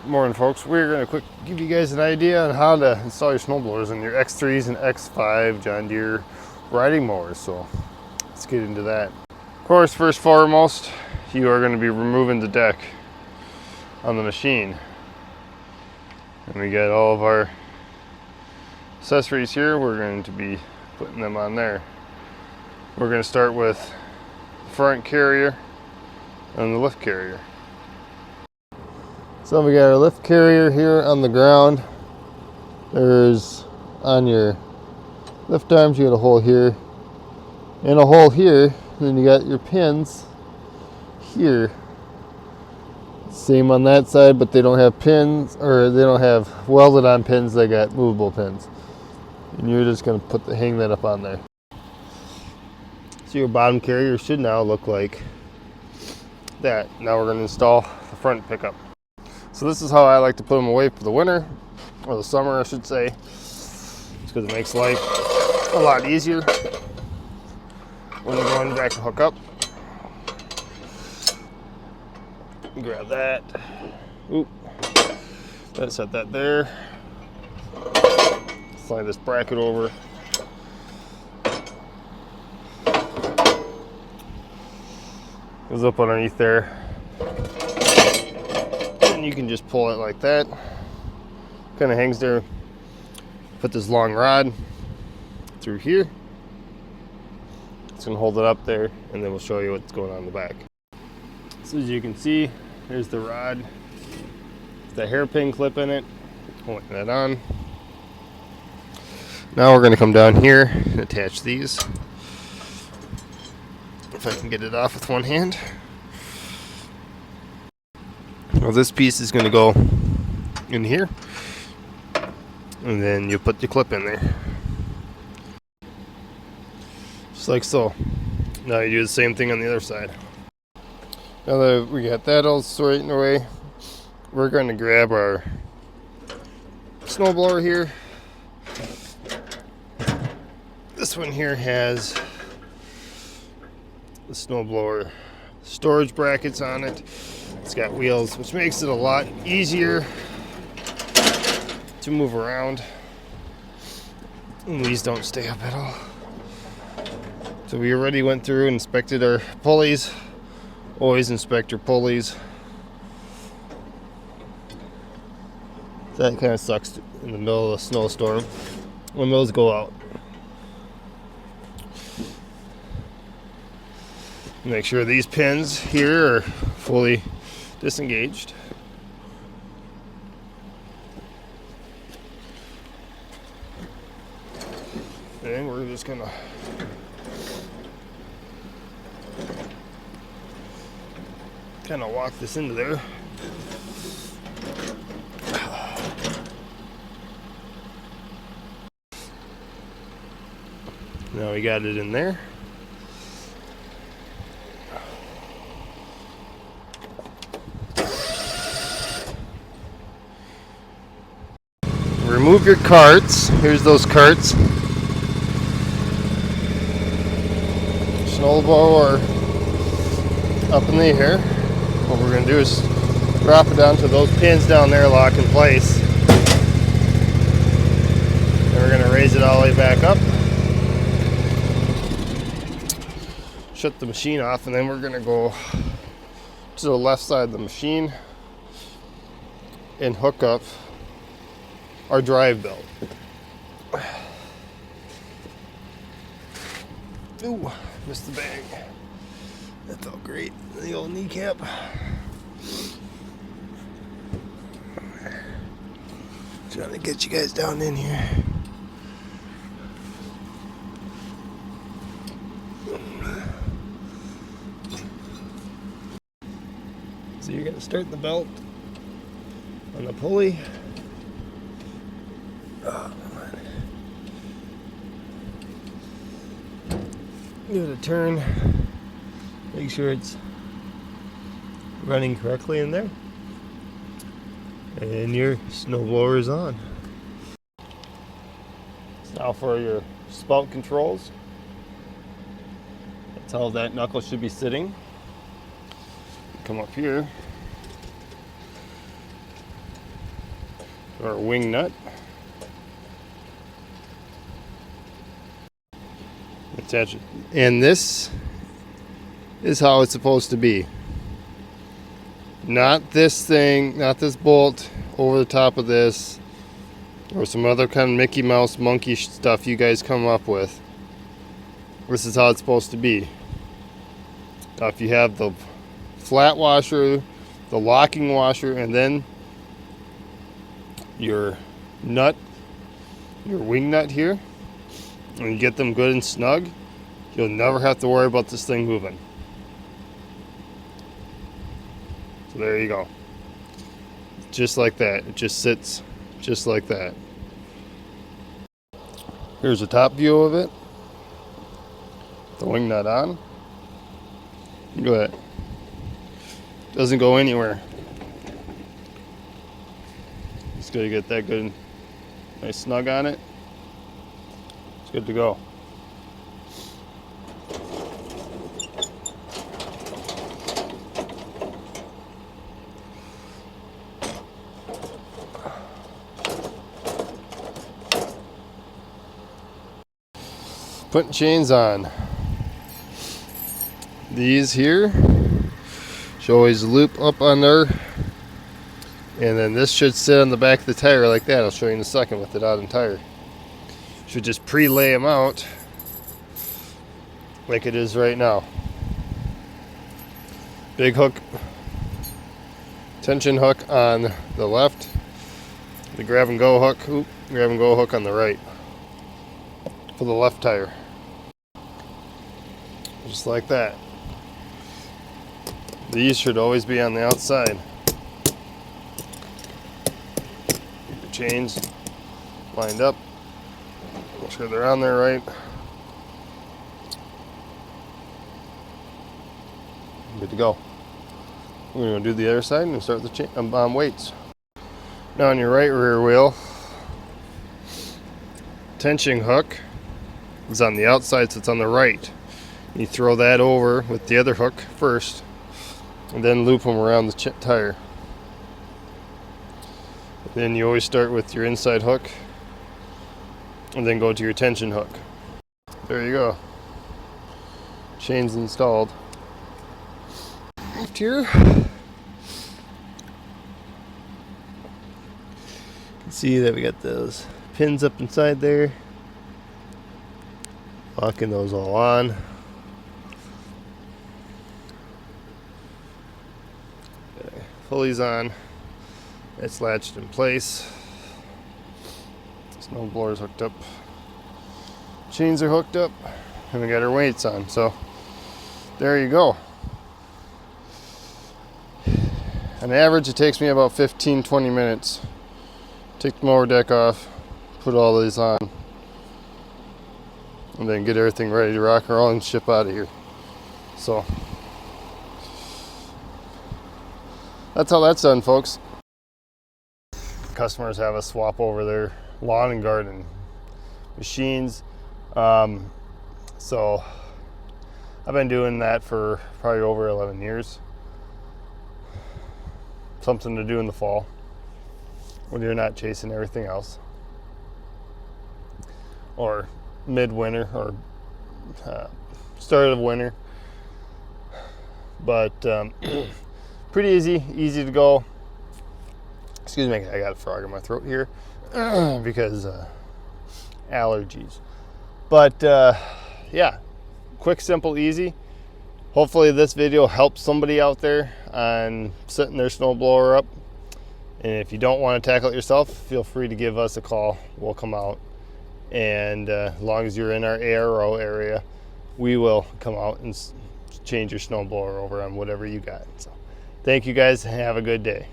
Morning, folks. We're going to give you guys an idea on how to install your snowblowers in your X3s and X5 John Deere riding mowers. So let's get into that. Of course, first and foremost, you are going to be removing the deck on the machine. And we got all of our accessories here. We're going to be putting them on there. We're going to start with the front carrier and the lift carrier. So we got our lift carrier here on the ground. There's on your lift arms, you got a hole here and a hole here. And then you got your pins here. Same on that side, but they don't have pins, or they don't have welded on pins. They got movable pins. And you're just going to hang that up on there. So your bottom carrier should now look like that. Now we're going to install the front pickup. So this is how I like to put them away for the winter, or the summer I should say, just because it makes life a lot easier when you're going back to hook up. Grab that. Oop. Let's set that there. Slide this bracket over. Goes up underneath there. And you can just pull it like that. Kind of hangs there. Put this long rod through here. It's going to hold it up there, and then we'll show you what's going on in the back. So as you can see, there's the rod. There's the hairpin clip in it. Holding that on. Now we're going to come down here and attach these. If I can get it off with one hand. Well, this piece is going to go in here, and then you put the clip in there, just like so. Now you do the same thing on the other side. Now that we got that all straightened away, we're going to grab our snowblower here. This one here has the snowblower storage brackets on it. It's got wheels, which makes it a lot easier to move around. And these don't stay up at all. So we already went through and inspected our pulleys. Always inspect your pulleys. That kind of sucks in the middle of a snowstorm when those go out. Make sure these pins here are fully disengaged. And we're just gonna kind of walk this into there. Now we got it in there. Remove your carts. Here's those carts. Snowblower up in the air. What we're going to do is drop it down to those pins down there, lock in place. Then we're going to raise it all the way back up. Shut the machine off, and then we're going to go to the left side of the machine and hook up our drive belt. Ooh, missed the bag. That felt great. The old kneecap. Trying to get you guys down in here. So you're going to start the belt on the pulley. Oh, come on. Give it a turn. Make sure it's running correctly in there. And your snowblower is on. Now for your spout controls. That's how that knuckle should be sitting. Come up here. or wing nut. Attach it. And this is how it's supposed to be. Not this thing, not this bolt over the top of this, or some other kind of Mickey Mouse monkey stuff you guys come up with. This is how it's supposed to be. Now if you have the flat washer, the locking washer, and then your nut, your wing nut here, and you get them good and snug, you'll never have to worry about this thing moving. So there you go. Just like that. It just sits just like that. Here's a top view of it. The wing nut on. Look at that. Doesn't go anywhere. Just gotta get that good, nice snug on it. It's good to go. Putting chains on. These here should always loop up on there, and then this should sit on the back of the tire like that. I'll show you in a second with it out entire. Should just pre-lay them out like it is right now. Big hook, tension hook on the left, the grab and go hook on the right for the left tire. Just like that. These should always be on the outside. Keep your chains lined up. Make sure they're on there right. Good to go. We're going to do the other side and start the weights. Now on your right rear wheel, tension hook is on the outside, so it's on the right. You throw that over with the other hook first, and then loop them around the tire. Then you always start with your inside hook, and then go to your tension hook. There you go. Chains installed. Left here. You can see that we got those pins up inside there. Locking those all on. Pulleys on. It's latched in place. Snow blower's hooked up. Chains are hooked up. And we got our weights on. So there you go. On average, it takes me about 15-20 minutes. Take the mower deck off, put all these on, and then get everything ready to rock and roll and ship out of here. So that's how that's done, folks. Customers have us swap over their lawn and garden machines. So I've been doing that for probably over 11 years. Something to do in the fall when you're not chasing everything else, or midwinter, or start of winter. But pretty easy to go. Excuse me, I got a frog in my throat here because allergies. But yeah, quick, simple, easy. Hopefully this video helps somebody out there on setting their snowblower up. And if you don't want to tackle it yourself, feel free to give us a call. We'll come out, and as long as you're in our ARO area, we will come out and change your snowblower over on whatever you got. So thank you guys, have a good day.